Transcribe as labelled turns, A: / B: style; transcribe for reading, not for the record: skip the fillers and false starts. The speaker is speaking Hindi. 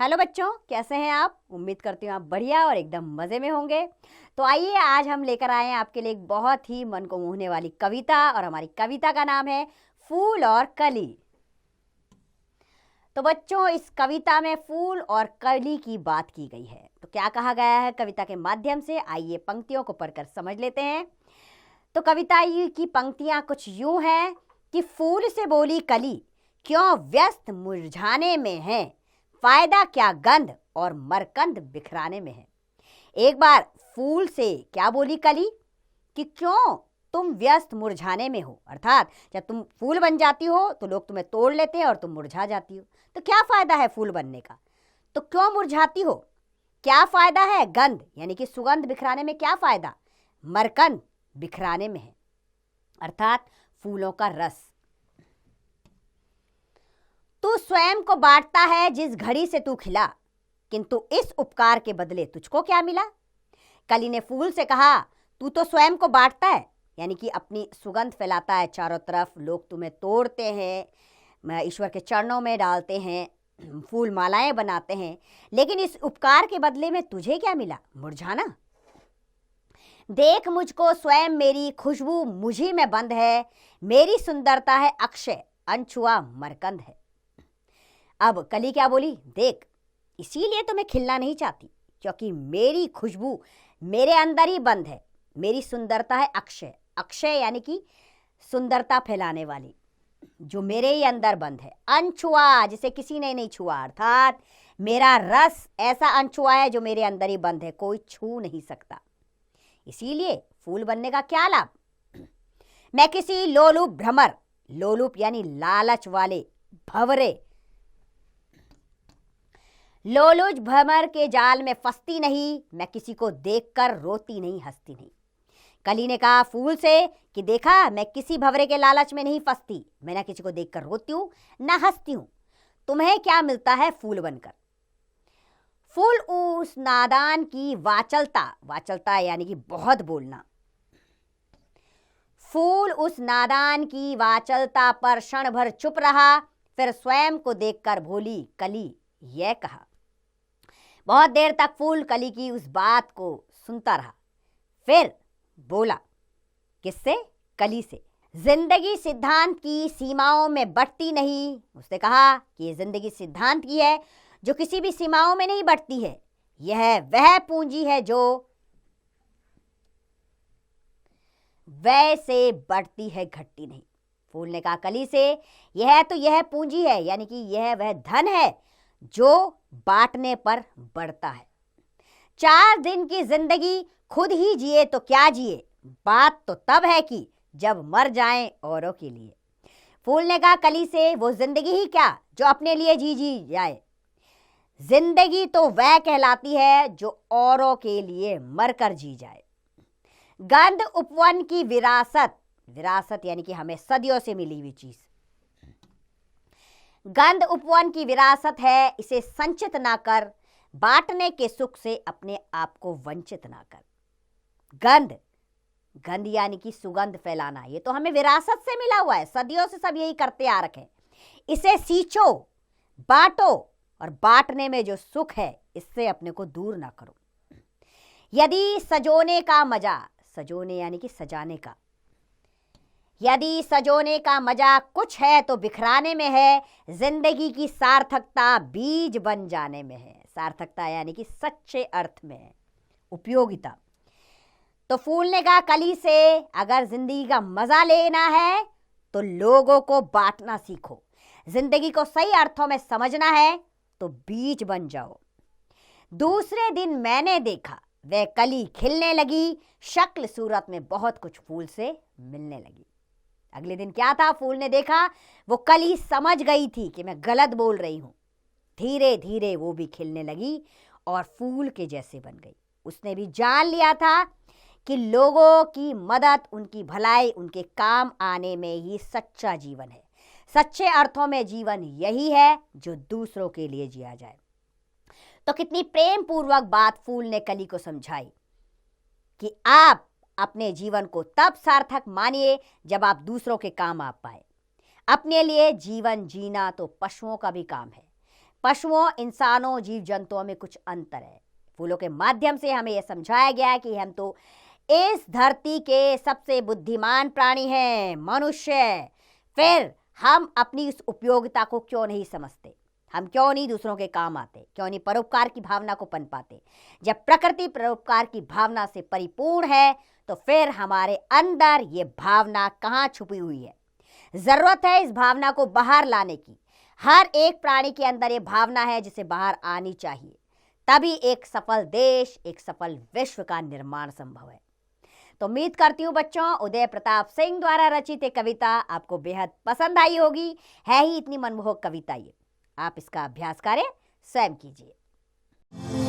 A: हेलो बच्चों, कैसे हैं आप? उम्मीद करती हूँ आप बढ़िया और एकदम मज़े में होंगे। तो आइए आज हम लेकर आए हैं आपके लिए एक बहुत ही मन को मोहने वाली कविता और हमारी कविता का नाम है फूल और कली। तो बच्चों, इस कविता में फूल और कली की बात की गई है। तो क्या कहा गया है कविता के माध्यम से, आइए पंक्तियों को पढ़कर समझ लेते हैं। तो कविता की पंक्तियाँ कुछ यूँ हैं कि फूल से बोली कली, क्यों व्यस्त मुरझाने में है, फायदा क्या गंध और मरकंद बिखराने में है। एक बार फूल से क्या बोली कली कि क्यों तुम व्यस्त मुरझाने में हो, अर्थात जब तुम फूल बन जाती हो तो लोग तुम्हें तोड़ लेते हैं और तुम मुरझा जाती हो। तो क्या फायदा है फूल बनने का, तो क्यों मुरझाती हो? क्या फायदा है गंध यानी कि सुगंध बिखराने में, क्या फायदा? मरकंद बिखराने में है, अर्थात फूलों का रस। तू स्वयं को बांटता है जिस घड़ी से तू खिला, किंतु इस उपकार के बदले तुझको क्या मिला। कली ने फूल से कहा, तू तो स्वयं को बांटता है यानी कि अपनी सुगंध फैलाता है चारों तरफ, लोग तुम्हें तोड़ते हैं, ईश्वर के चरणों में डालते हैं, फूल मालाएं बनाते हैं, लेकिन इस उपकार के बदले में तुझे क्या मिला? मुरझाना। देख मुझको स्वयं मेरी खुशबू मुझी में बंद है, मेरी सुंदरता है अक्षय, अनछुआ मरकंद है। अब कली क्या बोली, देख इसीलिए तो मैं खिलना नहीं चाहती, क्योंकि मेरी खुशबू मेरे अंदर ही बंद है, मेरी सुंदरता है अक्षय। अक्षय यानी कि सुंदरता फैलाने वाली, जो मेरे ही अंदर बंद है। अनछुआ, जिसे किसी ने नहीं छुआ, अर्थात मेरा रस ऐसा अनछुआ है जो मेरे अंदर ही बंद है, कोई छू नहीं सकता। इसीलिए फूल बनने का क्या लाभ? मैं किसी लोलुप भ्रमर, लोलुप यानी लालच वाले, भंवरे, लोलुप भ्रमर के जाल में फंसती नहीं, मैं किसी को देखकर रोती नहीं, हंसती नहीं। कली ने कहा फूल से कि देखा, मैं किसी भंवरे के लालच में नहीं फंसती, मैं ना किसी को देखकर रोती हूं ना हंसती हूं। तुम्हें क्या मिलता है फूल बनकर? फूल उस नादान की वाचलता, वाचलता यानी कि बहुत बोलना, फूल उस नादान की वाचलता पर क्षण भर चुप रहा, फिर स्वयं को देखकर भोली कली यह कहा। बहुत देर तक फूल कली की उस बात को सुनता रहा, फिर बोला। किससे? कली से। जिंदगी सिद्धांत की सीमाओं में बढ़ती नहीं। उसने कहा कि ये जिंदगी सिद्धांत की है जो किसी भी सीमाओं में नहीं बढ़ती है, यह वह पूंजी है जो वैसे बढ़ती है, घटती नहीं। फूल ने कहा कली से, यह पूंजी है यानी कि यह वह धन है जो बांटने पर बढ़ता है। 4 दिन की जिंदगी खुद ही जिए तो क्या जिए, बात तो तब है कि जब मर जाएं औरों के लिए। फूल ने कहा कली से, वो जिंदगी ही क्या जो अपने लिए जी जाए, जिंदगी तो वह कहलाती है जो औरों के लिए मरकर जी जाए। गंध उपवन की विरासत, विरासत यानी कि हमें सदियों से मिली हुई चीज, गंध उपवन की विरासत है, इसे संचित ना कर, बांटने के सुख से अपने आप को वंचित ना कर। गंध, गंध यानी कि सुगंध फैलाना, ये तो हमें विरासत से मिला हुआ है, सदियों से सब यही करते आ रखे। इसे सींचो, बांटो, और बांटने में जो सुख है इससे अपने को दूर ना करो। यदि सजोने का मजा, सजोने यानी कि सजाने का, यदि सजोने का मजा कुछ है तो बिखराने में है, जिंदगी की सार्थकता बीज बन जाने में है। सार्थकता यानी कि सच्चे अर्थ में है, उपयोगिता। तो फूल ने कहा कली से, अगर जिंदगी का मजा लेना है तो लोगों को बांटना सीखो, जिंदगी को सही अर्थों में समझना है तो बीज बन जाओ। दूसरे दिन मैंने देखा वह कली खिलने लगी, शक्ल सूरत में बहुत कुछ फूल से मिलने लगी। अगले दिन क्या था? फूल ने देखा वो कली समझ गई थी कि मैं गलत बोल रही हूं, धीरे धीरे वो भी खिलने लगी और फूल के जैसे बन गई। उसने भी जान लिया था कि लोगों की मदद, उनकी भलाई, उनके काम आने में ही सच्चा जीवन है। सच्चे अर्थों में जीवन यही है जो दूसरों के लिए जिया जाए। तो कितनी प्रेम पूर्वक बात फूल ने कली को समझाई कि आप अपने जीवन को तब सार्थक मानिए जब आप दूसरों के काम आ पाए। अपने लिए जीवन जीना तो पशुओं का भी काम है। पशुओं, इंसानों, जीव जंतुओं में कुछ अंतर है। फूलों के माध्यम से हमें यह समझाया गया है कि हम तो इस धरती के सबसे बुद्धिमान प्राणी हैं, मनुष्य। फिर हम अपनी इस उपयोगिता को क्यों नहीं समझते? हम क्यों नहीं दूसरों के काम आते? क्यों नहीं परोपकार की भावना को पनपाते? जब प्रकृति परोपकार की भावना से परिपूर्ण है तो फिर हमारे अंदर ये भावना कहाँ छुपी हुई है? जरूरत है इस भावना को बाहर लाने की। हर एक प्राणी के अंदर ये भावना है जिसे बाहर आनी चाहिए, तभी एक सफल देश, एक सफल विश्व का निर्माण संभव है। तो उम्मीद करती हूँ बच्चों, उदय प्रताप सिंह द्वारा रचित ये कविता आपको बेहद पसंद आई होगी। है ही इतनी मनमोहक कविता ये। आप इसका अभ्यास करें, स्वयं कीजिए।